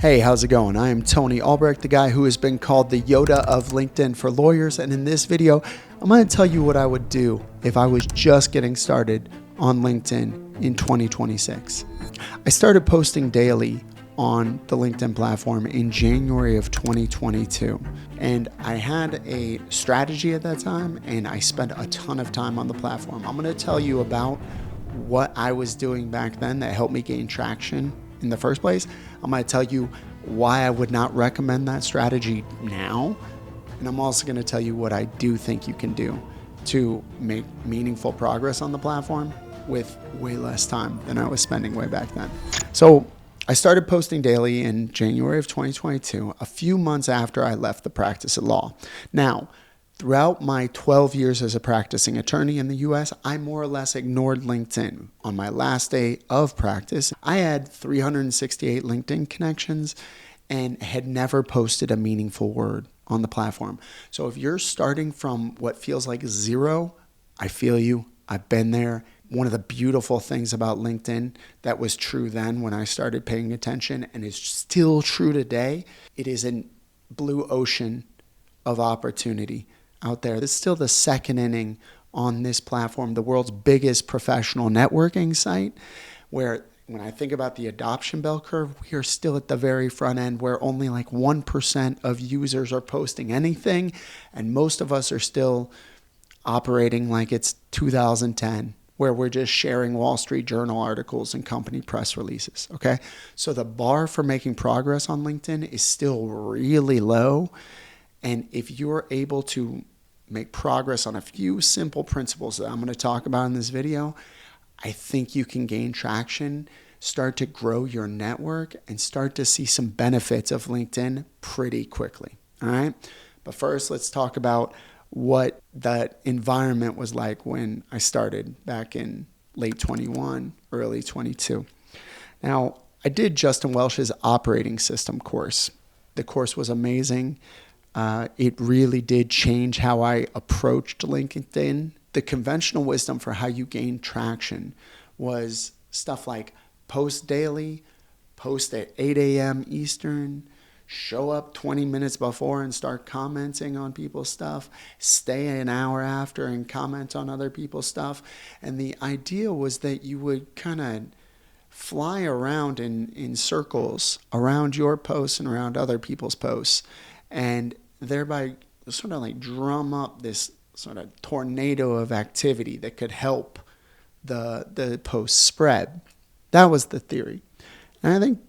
Hey, how's it going? I am Tony Albrecht, the guy who has been called the Yoda of LinkedIn for lawyers. And in this video, I'm going to tell you what I would do if I was just getting started on LinkedIn in 2026. I started posting daily on the LinkedIn platform in January of 2022. And I had a strategy at that time, and I spent a ton of time on the platform. I'm going to tell you about what I was doing back then that helped me gain traction in the first place. I'm going to tell you why I would not recommend that strategy now. And I'm also going to tell you what I do think you can do to make meaningful progress on the platform with way less time than I was spending way back then. So I started posting daily in January of 2022, a few months after I left the practice of law. Now, throughout my 12 years as a practicing attorney in the US, I more or less ignored LinkedIn. On my last day of practice, I had 368 LinkedIn connections and had never posted a meaningful word on the platform. So if you're starting from what feels like zero, I feel you. I've been there. One of the beautiful things about LinkedIn that was true then when I started paying attention and is still true today, it is a blue ocean of opportunity out there. This is still the second inning on this platform, the world's biggest professional networking site, where when I think about the adoption bell curve, we are still at the very front end where only like 1% of users are posting anything, and most of us are still operating like it's 2010, where we're just sharing Wall Street Journal articles and company press releases, okay? So the bar for making progress on LinkedIn is still really low. And if you're able to make progress on a few simple principles that I'm going to talk about in this video, I think you can gain traction, start to grow your network, and start to see some benefits of LinkedIn pretty quickly, all right? But first, let's talk about what that environment was like when I started back in late 21, early 22. Now, I did Justin Welsh's operating system course. The course was amazing. It really did change how I approached LinkedIn. The conventional wisdom for how you gain traction was stuff like post daily, post at 8 a.m. Eastern, show up 20 minutes before and start commenting on people's stuff, stay an hour after and comment on other people's stuff. And the idea was that you would kind of fly around in circles around your posts and around other people's posts, and thereby sort of like drum up this sort of tornado of activity that could help the post spread. That was the theory. And I think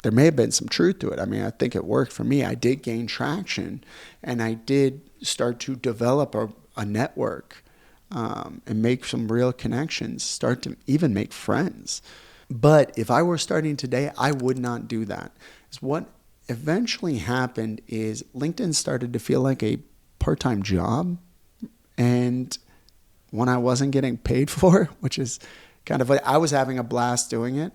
there may have been some truth to it. I mean, I think it worked for me. I did gain traction, and I did start to develop a network and make some real connections, start to even make friends. But if I were starting today, I would not do that. It's what eventually happened is LinkedIn started to feel like a part-time job, and one I wasn't getting paid for, which is kind of like, I was having a blast doing it.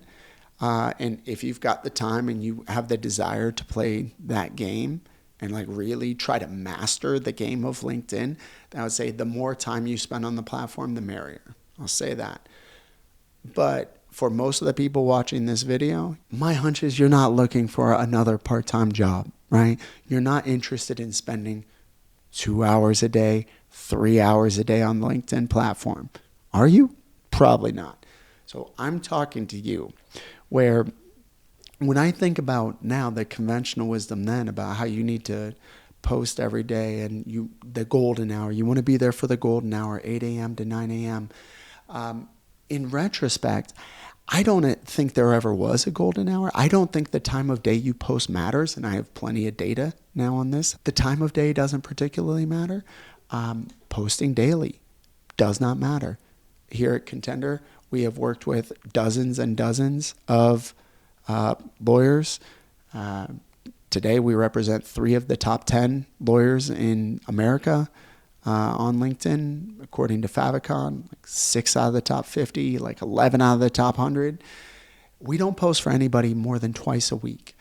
And if you've got the time and you have the desire to play that game and like really try to master the game of LinkedIn, then I would say the more time you spend on the platform, the merrier. I'll say that. But for most of the people watching this video, my hunch is you're not looking for another part-time job, right? You're not interested in spending 2 hours a day, 3 hours a day on the LinkedIn platform. Are you? Probably not. So I'm talking to you where when I think about now the conventional wisdom then about how you need to post every day and the golden hour, you want to be there for the golden hour, 8 a.m. to 9 a.m. In retrospect, I don't think there ever was a golden hour. I don't think the time of day you post matters, and I have plenty of data now on this. The time of day doesn't particularly matter. Posting daily does not matter. Here at Contender, we have worked with dozens and dozens of lawyers. Today, we represent 3 of the top 10 lawyers in America on LinkedIn, according to Favicon, like 6 out of the top 50, like 11 out of the top 100. We don't post for anybody more than twice a week.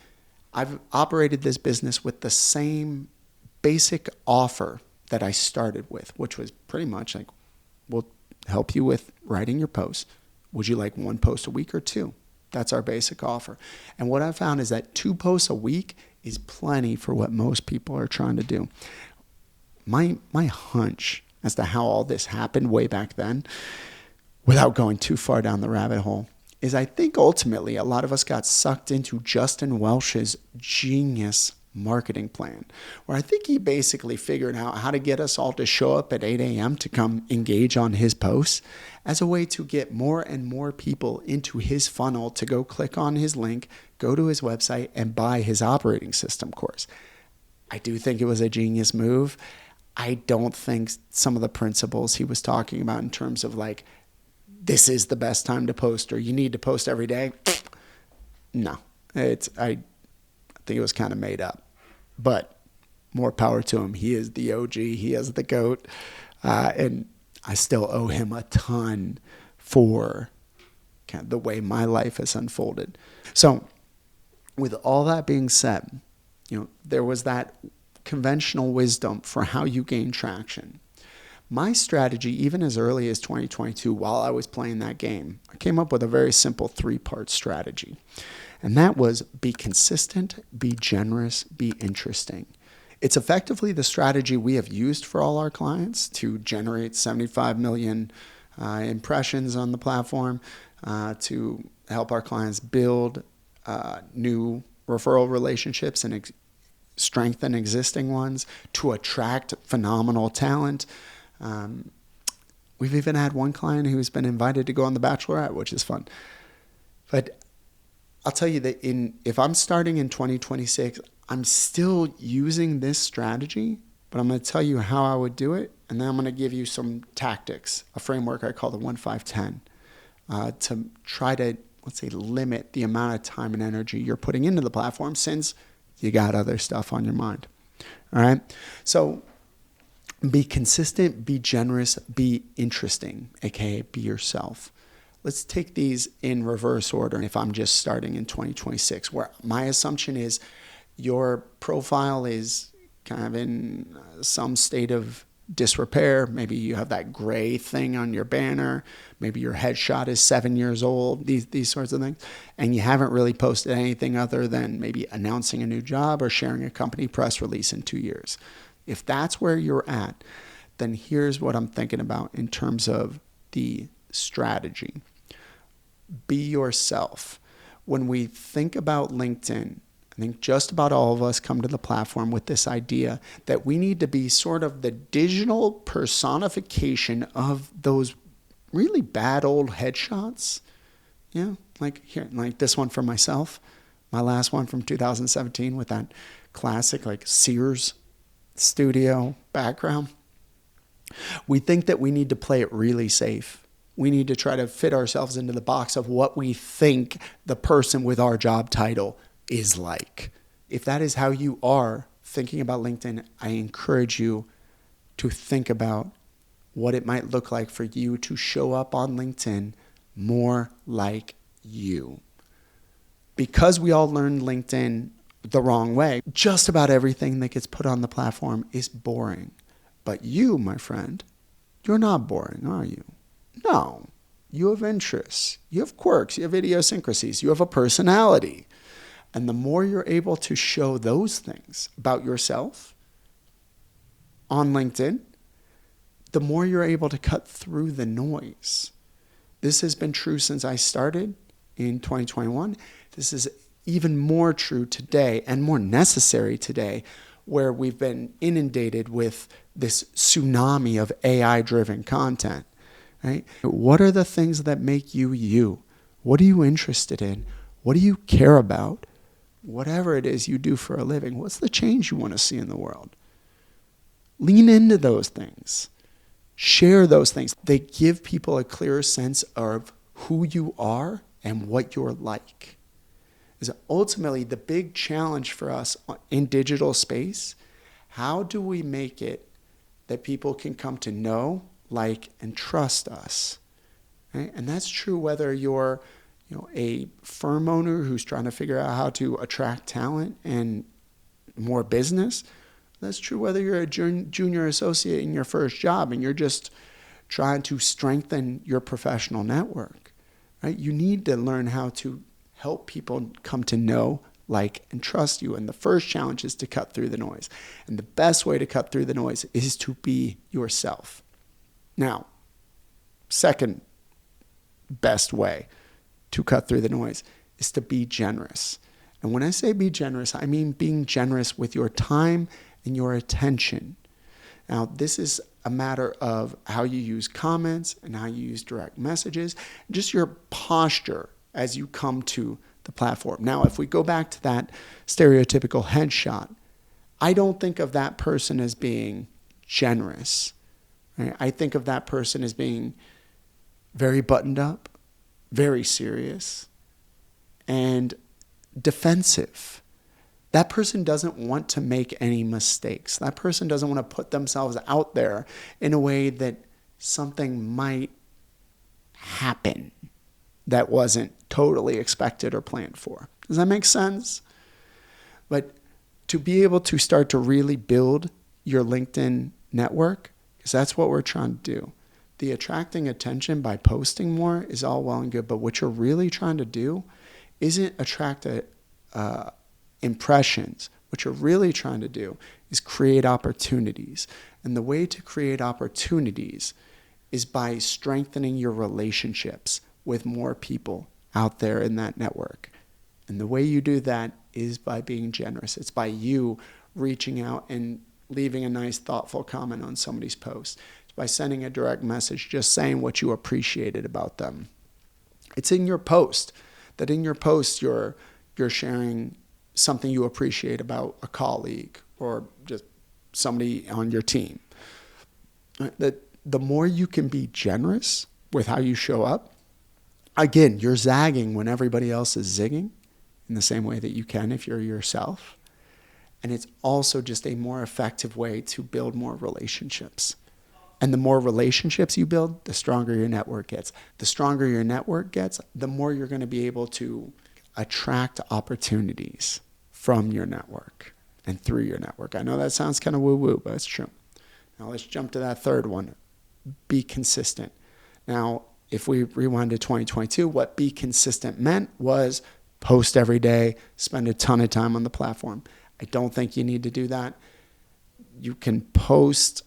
I've operated this business with the same basic offer that I started with, which was pretty much like, we'll help you with writing your posts. Would you like 1 post a week or 2? That's our basic offer. And what I found is that 2 posts a week is plenty for what most people are trying to do. My hunch as to how all this happened way back then, without going too far down the rabbit hole, is I think ultimately a lot of us got sucked into Justin Welsh's genius marketing plan, where I think he basically figured out how to get us all to show up at 8 a.m. to come engage on his posts as a way to get more and more people into his funnel to go click on his link, go to his website, and buy his operating system course. I do think it was a genius move. I don't think some of the principles he was talking about in terms of like, this is the best time to post or you need to post every day. No, I think it was kind of made up, but more power to him. He is the OG. He is the GOAT. And I still owe him a ton for kind of the way my life has unfolded. So with all that being said, there was that conventional wisdom for how you gain traction. My strategy, even as early as 2022, while I was playing that game, I came up with a very simple 3-part strategy. And that was be consistent, be generous, be interesting. It's effectively the strategy we have used for all our clients to generate 75 million impressions on the platform, to help our clients build new referral relationships and strengthen existing ones, to attract phenomenal talent. We've even had one client who's been invited to go on The Bachelorette, which is fun. But I'll tell you that if I'm starting in 2026, I'm still using this strategy, but I'm going to tell you how I would do it. And then I'm going to give you some tactics, a framework I call the 1-5-10, to try to, let's say, limit the amount of time and energy you're putting into the platform since you got other stuff on your mind. All right. So be consistent, be generous, be interesting, aka be yourself. Let's take these in reverse order. If I'm just starting in 2026, where my assumption is your profile is kind of in some state of disrepair. Maybe you have that gray thing on your banner. Maybe your headshot is 7 years old, these sorts of things. And you haven't really posted anything other than maybe announcing a new job or sharing a company press release in 2 years. If that's where you're at, then here's what I'm thinking about in terms of the strategy. Be yourself. When we think about LinkedIn, I think just about all of us come to the platform with this idea that we need to be sort of the digital personification of those really bad old headshots. Yeah, like here, like this one for myself, my last one from 2017 with that classic like Sears studio background. We think that we need to play it really safe. We need to try to fit ourselves into the box of what we think the person with our job title is like. If that is how you are thinking about LinkedIn, I encourage you to think about what it might look like for you to show up on LinkedIn more like you. Because we all learned LinkedIn the wrong way, just about everything that gets put on the platform is boring. But you, my friend, you're not boring, are you? No. You have interests. You have quirks. You have idiosyncrasies. You have a personality. And the more you're able to show those things about yourself on LinkedIn, the more you're able to cut through the noise. This has been true since I started in 2021. This is even more true today and more necessary today, where we've been inundated with this tsunami of AI-driven content. Right? What are the things that make you you? What are you interested in? What do you care about? Whatever it is you do for a living, what's the change you want to see in the world? Lean into those things. Share those things. They give people a clearer sense of who you are and what you're like. Is ultimately the big challenge for us in digital space. How do we make it that people can come to know, like, and trust us? Right? And that's true whether you're a firm owner who's trying to figure out how to attract talent and more business. That's true whether you're a junior associate in your first job and you're just trying to strengthen your professional network. Right? You need to learn how to help people come to know, like, and trust you. And the first challenge is to cut through the noise. And the best way to cut through the noise is to be yourself. Now, second best way to cut through the noise is to be generous. And when I say be generous, I mean being generous with your time and your attention. Now, this is a matter of how you use comments and how you use direct messages, just your posture as you come to the platform. Now, if we go back to that stereotypical headshot, I don't think of that person as being generous. Right? I think of that person as being very buttoned up, very serious, and defensive. That person doesn't want to make any mistakes. That person doesn't want to put themselves out there in a way that something might happen that wasn't totally expected or planned for. Does that make sense? But to be able to start to really build your LinkedIn network, because that's what we're trying to do. The attracting attention by posting more is all well and good, but what you're really trying to do isn't attract impressions. What you're really trying to do is create opportunities. And the way to create opportunities is by strengthening your relationships with more people out there in that network. And the way you do that is by being generous. It's by you reaching out and leaving a nice, thoughtful comment on somebody's post. It's by sending a direct message, just saying what you appreciated about them. It's in your post, that in your post you're sharing something you appreciate about a colleague or just somebody on your team. That the more you can be generous with how you show up, again, you're zagging when everybody else is zigging in the same way that you can if you're yourself. And it's also just a more effective way to build more relationships. And the more relationships you build, the stronger your network gets. The stronger your network gets, the more you're going to be able to attract opportunities from your network and through your network. I know that sounds kind of woo-woo, but it's true. Now let's jump to that third one. Be consistent. Now, if we rewind to 2022, what be consistent meant was post every day, spend a ton of time on the platform. I don't think you need to do that. You can post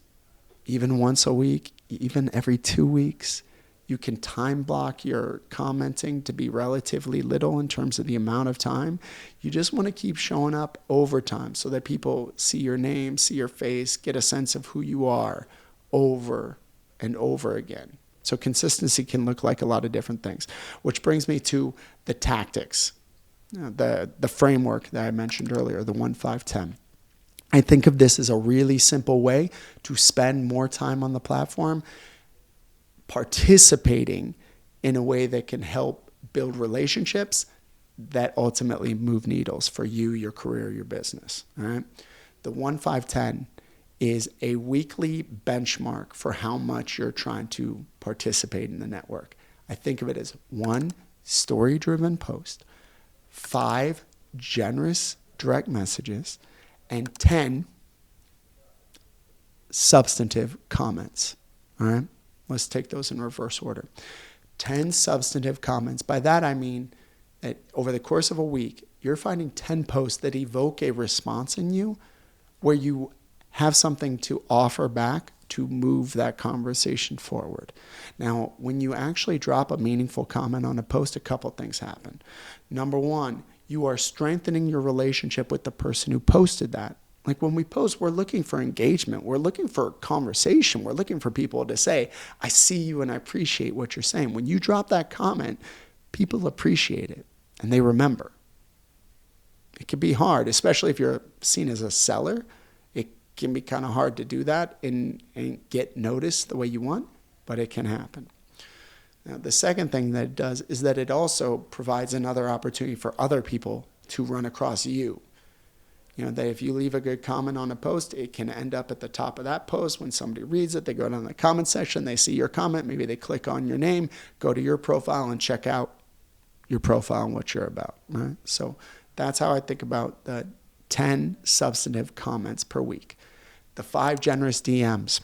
even once a week, even every 2 weeks. You can time block your commenting to be relatively little in terms of the amount of time. You just want to keep showing up over time so that people see your name, see your face, get a sense of who you are over and over again. So consistency can look like a lot of different things, which brings me to the tactics, the framework that I mentioned earlier, the 1-5-10. I think of this as a really simple way to spend more time on the platform, participating in a way that can help build relationships that ultimately move needles for you, your career, your business. All right? The 1-5-10 is a weekly benchmark for how much you're trying to participate in the network. I think of it as 1 story-driven post, 5 generous direct messages, and 10 substantive comments. All right? Let's take those in reverse order. 10 substantive comments. By that I mean that over the course of a week, you're finding 10 posts that evoke a response in you where you have something to offer back to move that conversation forward. Now, when you actually drop a meaningful comment on a post, a couple things happen. Number one, you are strengthening your relationship with the person who posted that. Like when we post, we're looking for engagement. We're looking for conversation. We're looking for people to say, I see you and I appreciate what you're saying. When you drop that comment, people appreciate it and they remember. It can be hard, especially if you're seen as a seller. It can be kind of hard to do that and get noticed the way you want, but it can happen. Now, the second thing that it does is that it also provides another opportunity for other people to run across you. You know, that if you leave a good comment on a post, it can end up at the top of that post. When somebody reads it, they go down the comment section, they see your comment, maybe they click on your name, go to your profile and check out your profile and what you're about, right? So that's how I think about the 10 substantive comments per week. The 5 generous DMs.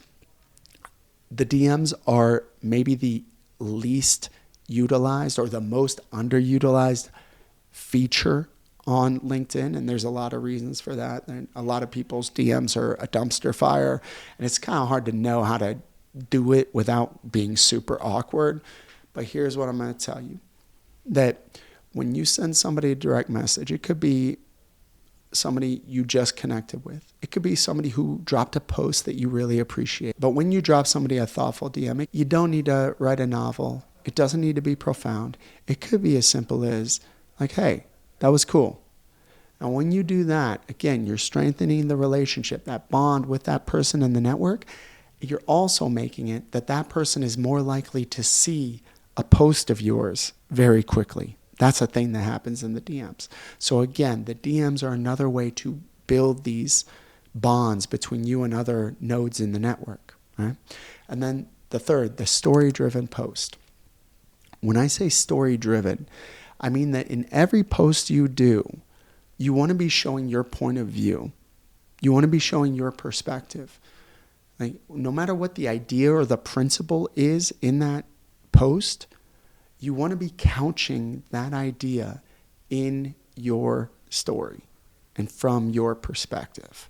The DMs are maybe the least utilized or the most underutilized feature on LinkedIn, and there's a lot of reasons for that. And a lot of people's DMs are a dumpster fire, and it's kind of hard to know how to do it without being super awkward. But here's what I'm going to tell you, that when you send somebody a direct message, it could be somebody you just connected with. It could be somebody who dropped a post that you really appreciate. But when you drop somebody a thoughtful DM, you don't need to write a novel. It doesn't need to be profound. It could be as simple as like, hey, that was cool. And when you do that, again, you're strengthening the relationship, that bond with that person in the network. You're also making it that that person is more likely to see a post of yours very quickly. That's a thing that happens in the DMs. So again, the DMs are another way to build these bonds between you and other nodes in the network, right? And then the third, the story-driven post. When I say story-driven, I mean that in every post you do, you want to be showing your point of view. You want to be showing your perspective. Like, no matter what the idea or the principle is in that post, you want to be couching that idea in your story and from your perspective.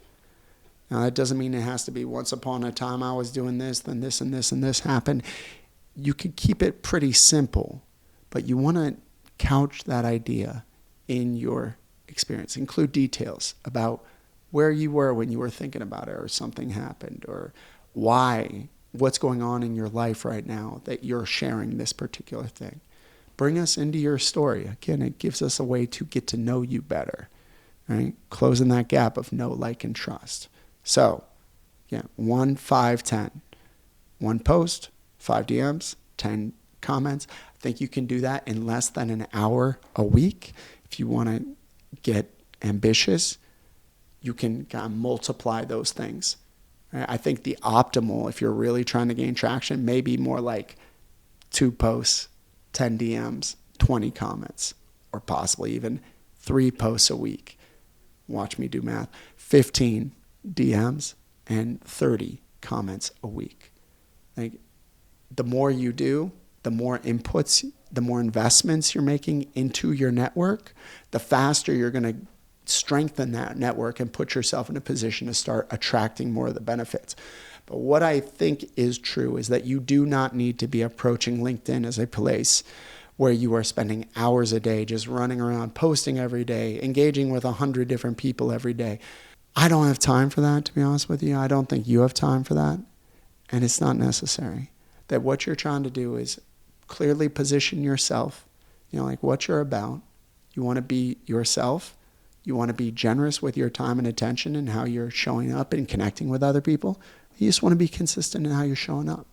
Now, that doesn't mean it has to be once upon a time I was doing this, then this and this and this happened. You could keep it pretty simple, but you want to couch that idea in your experience. Include details about where you were when you were thinking about it, or something happened, or why, what's going on in your life right now that you're sharing this particular thing. Bring us into your story. Again, it gives us a way to get to know you better, right? Closing that gap of know, like, and trust. So, yeah, 1, 5, 10. 1 post, 5 DMs, 10 comments. I think you can do that in less than an hour a week. If you want to get ambitious, you can kind of multiply those things. I think the optimal, if you're really trying to gain traction, may be more like 2 posts, 10 DMs, 20 comments, or possibly even 3 posts a week. Watch me do math. 15 DMs and 30 comments a week. Like, the more you do, the more inputs, the more investments you're making into your network, the faster you're going to strengthen that network and put yourself in a position to start attracting more of the benefits. But what I think is true is that you do not need to be approaching LinkedIn as a place where you are spending hours a day just running around, posting every day, engaging with 100 different people every day. I don't have time for that, to be honest with you. I don't think you have time for that. And it's not necessary. That what you're trying to do is clearly position yourself, like what you're about. You want to be yourself. You want to be generous with your time and attention and how you're showing up and connecting with other people. You just want to be consistent in how you're showing up.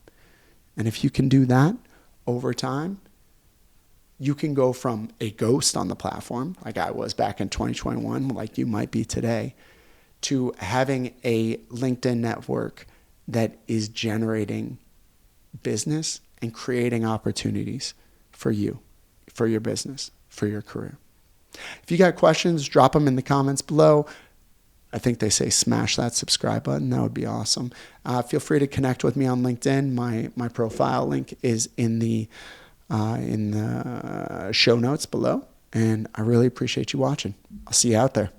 And if you can do that over time, you can go from a ghost on the platform, like I was back in 2021, like you might be today, to having a LinkedIn network that is generating business and creating opportunities for you, for your business, for your career. If you got questions, drop them in the comments below. I think they say smash that subscribe button. That would be awesome. Feel free to connect with me on LinkedIn. My profile link is in the show notes below. And I really appreciate you watching. I'll see you out there.